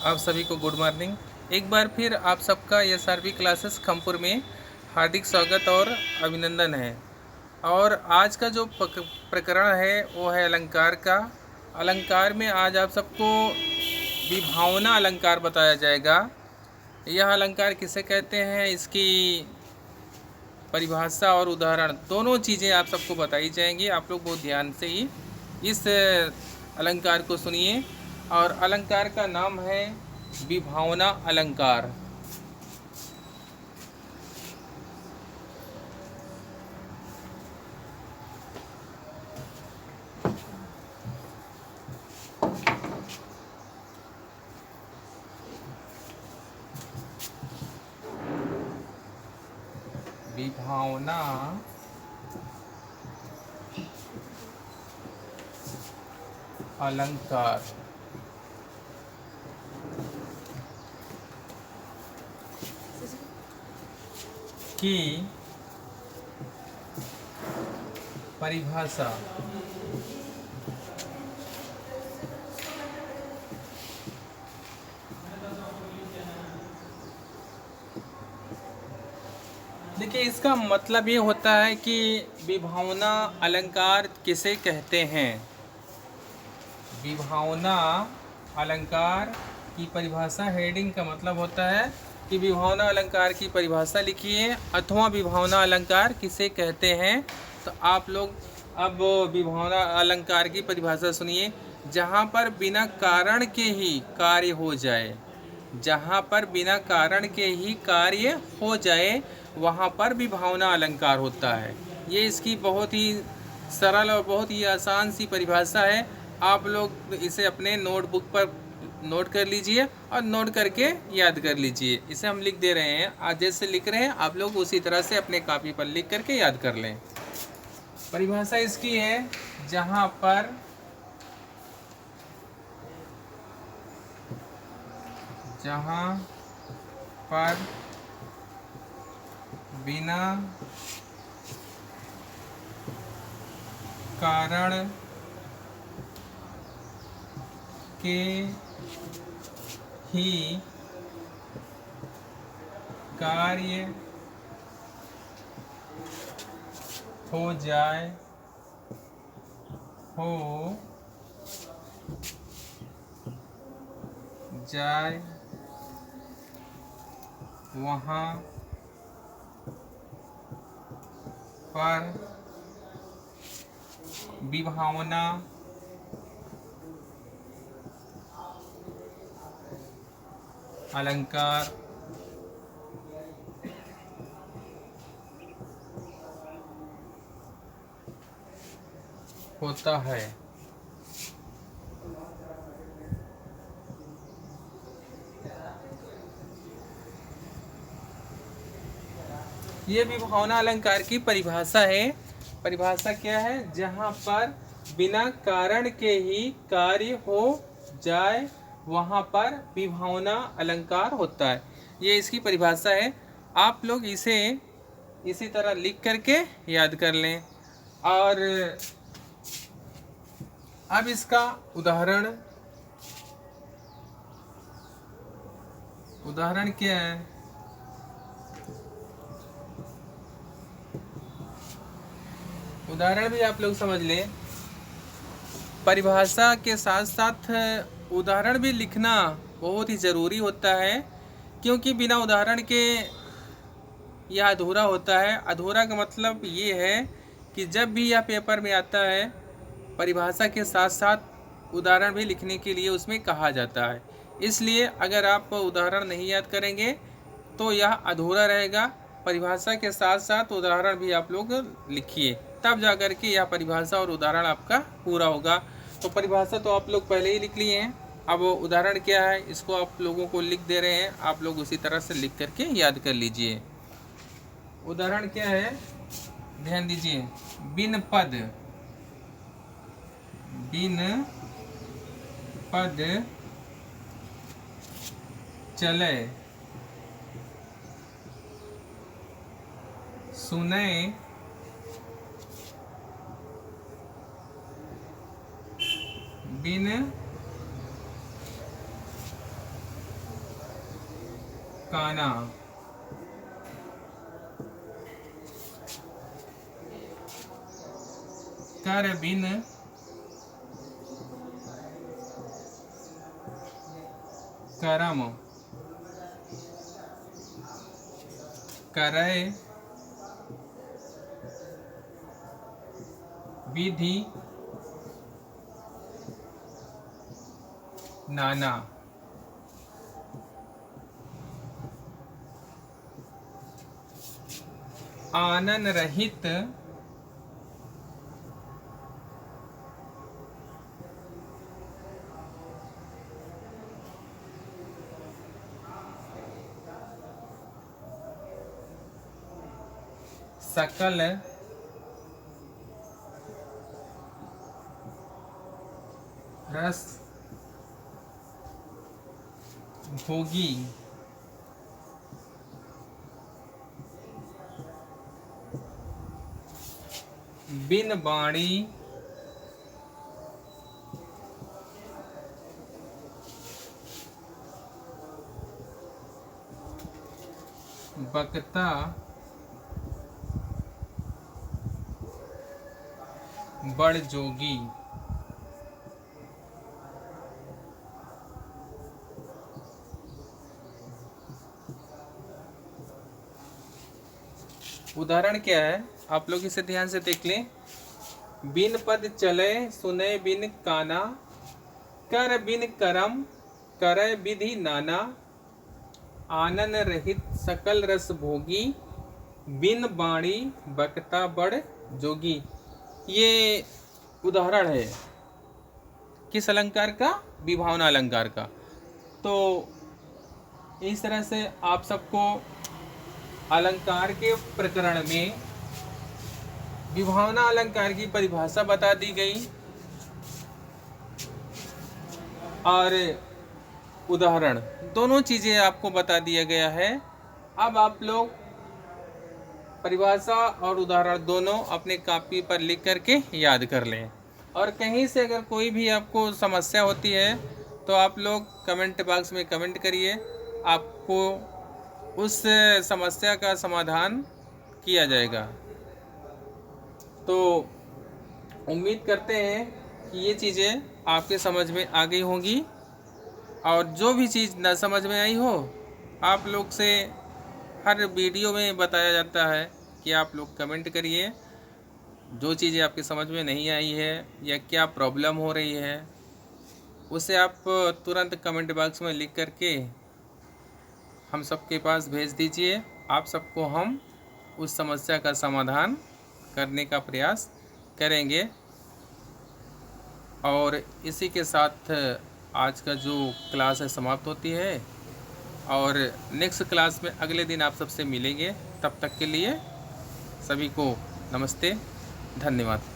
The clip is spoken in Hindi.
आप सभी को गुड मॉर्निंग। एक बार फिर आप सबका SRV क्लासेस खमपुर में हार्दिक स्वागत और अभिनंदन है। और आज का जो प्रकरण है वो है अलंकार का। अलंकार में आज आप सबको विभावना अलंकार बताया जाएगा। यह अलंकार किसे कहते हैं, इसकी परिभाषा और उदाहरण दोनों चीज़ें आप सबको बताई जाएंगी। आप लोग बहुत ध्यान से ही इस अलंकार को सुनिए। और अलंकार का नाम है विभावना अलंकार। विभावना अलंकार की परिभाषा देखिए, इसका मतलब ये होता है कि विभावना अलंकार किसे कहते हैं। विभावना अलंकार की परिभाषा, हेडिंग का मतलब होता है कि विभावना अलंकार की परिभाषा लिखिए अथवा विभावना अलंकार किसे कहते हैं। तो आप लोग अब विभावना अलंकार की परिभाषा सुनिए। जहाँ पर बिना कारण के ही कार्य हो जाए, जहाँ पर बिना कारण के ही कार्य हो जाए वहाँ पर विभावना अलंकार होता है। ये इसकी बहुत ही सरल और बहुत ही आसान सी परिभाषा है। आप लोग इसे अपने नोटबुक पर नोट कर लीजिए और नोट करके याद कर लीजिए। इसे हम लिख दे रहे हैं, आज जैसे लिख रहे हैं आप लोग उसी तरह से अपने कॉपी पर लिख करके याद कर लें। परिभाषा इसकी है, जहाँ पर बिना कारण के ही कार्य हो जाए वहाँ पर विभावना अलंकार होता है। ये विभावना अलंकार की परिभाषा है। परिभाषा क्या है? जहाँ पर बिना कारण के ही कार्य हो जाए वहाँ पर विभावना अलंकार होता है। ये इसकी परिभाषा है। आप लोग इसे इसी तरह लिख करके याद कर लें। और अब इसका उदाहरण क्या है? उदाहरण भी आप लोग समझ लें। परिभाषा के साथ साथ उदाहरण भी लिखना बहुत ही ज़रूरी होता है, क्योंकि बिना उदाहरण के यह अधूरा होता है। अधूरा का मतलब ये है कि जब भी यह पेपर में आता है परिभाषा के साथ साथ उदाहरण भी लिखने के लिए उसमें कहा जाता है। इसलिए अगर आप उदाहरण नहीं याद करेंगे तो यह अधूरा रहेगा। परिभाषा के साथ साथ उदाहरण भी आप लोग लिखिए, तब जाकर के यह परिभाषा और उदाहरण आपका पूरा होगा। तो परिभाषा तो आप लोग पहले ही लिख लिए हैं, अब उदाहरण क्या है इसको आप लोगों को लिख दे रहे हैं। आप लोग उसी तरह से लिख करके याद कर लीजिए। उदाहरण क्या है, ध्यान दीजिए। बिन पद चले सुने बिन काना, कर बिन करम, करय विधि नाना। आनन रहित सकल रस भोगी, बिन बाणी बकता बड़ जोगी। उदाहरण क्या है, आप लोग इसे ध्यान से देख लें। बिन पद चले सुने बिन काना, कर बिन करम करय विधि नाना। आनन रहित सकल रस भोगी, बिन बाणी बकता बड़ जोगी। ये उदाहरण है किस अलंकार का? विभावना अलंकार का। तो इस तरह से आप सबको अलंकार के प्रकरण में विभावना अलंकार की परिभाषा बता दी गई और उदाहरण दोनों चीजें आपको बता दिया गया है। अब आप लोग परिभाषा और उदाहरण दोनों अपने कॉपी पर लिख करके याद कर लें। और कहीं से अगर कोई भी आपको समस्या होती है तो आप लोग कमेंट बॉक्स में कमेंट करिए, आपको उस समस्या का समाधान किया जाएगा। तो उम्मीद करते हैं कि ये चीज़ें आपके समझ में आ गई होंगी, और जो भी चीज़ ना समझ में आई हो, आप लोग से हर वीडियो में बताया जाता है कि आप लोग कमेंट करिए। जो चीज़ें आपके समझ में नहीं आई है या क्या प्रॉब्लम हो रही है, उसे आप तुरंत कमेंट बॉक्स में लिख करके हम सबके पास भेज दीजिए। आप सबको हम उस समस्या का समाधान करने का प्रयास करेंगे। और इसी के साथ आज का जो क्लास है समाप्त होती है, और नेक्स्ट क्लास में अगले दिन आप सबसे मिलेंगे। तब तक के लिए सभी को नमस्ते, धन्यवाद।